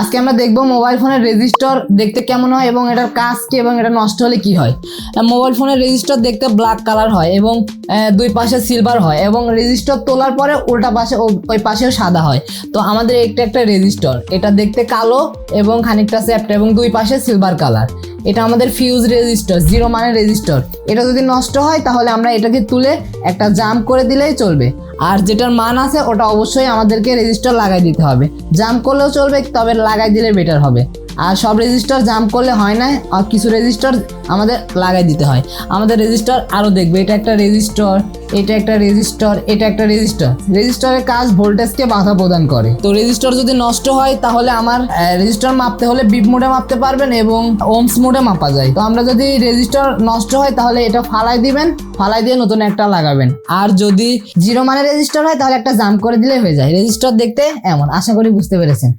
আজকে আমরা দেখব মোবাইল ফোনের রেজিস্টার দেখতে কেমন হয় এবং এটার কাজ কি এবং এটা নষ্ট হলে কি হয়। মোবাইল ফোনের রেজিস্টার দেখতে ব্ল্যাক কালার হয় এবং দুই পাশে সিলভার হয় এবং রেজিস্টার তোলার পরে উল্টা পাশে ওই পাশেও সাদা হয়। তো আমাদের একটা রেজিস্টার, এটা দেখতে কালো এবং খানিকটা চ্যাপ্টা এবং দুই পাশে সিলভার কালার। এটা আমাদের ফিউজ রেজিস্টার, জিরো মানের রেজিস্টার। এটা যদি নষ্ট হয় তাহলে আমরা এটাকে তুলে একটা জাম্প করে দিলেই চলবে। আর যেটার মান আছে ওটা অবশ্যই আমাদেরকে রেজিস্টার লাগাই দিতে হবে। জাম্প করলেও চলবে, তবে লাগাই দিলে বেটার হবে। আর সব রেজিস্টার জাম্প করলে হয় না, আর কিছু রেজিস্টার আমাদের লাগাই দিতে হয়। আমাদের রেজিস্টার আরও দেখবে, এটা একটা রেজিস্টার, এটা একটা রেজিস্টার, এটা একটা রেজিস্টার। রেজিস্টারের কাজ ভোল্টেজকে বাধা প্রদান করে। তো রেজিস্টার যদি নষ্ট হয় তাহলে আমার রেজিস্টার মাপতে হলে বিপ মোডে মাপতে পারবেন এবং ওমস মোডে মাপা যায়। তো আমরা যদি রেজিস্টার নষ্ট হয় তাহলে এটা ফালাই দিবেন, ফালাই দিয়ে নতুন একটা লাগাবেন। আর যদি জিরো মানের রেজিস্টার হয় তাহলে একটা জাম্প করে দিলে হয়ে যায়। রেজিস্টার দেখতে এমন, আশা করি বুঝতে পেরেছেন।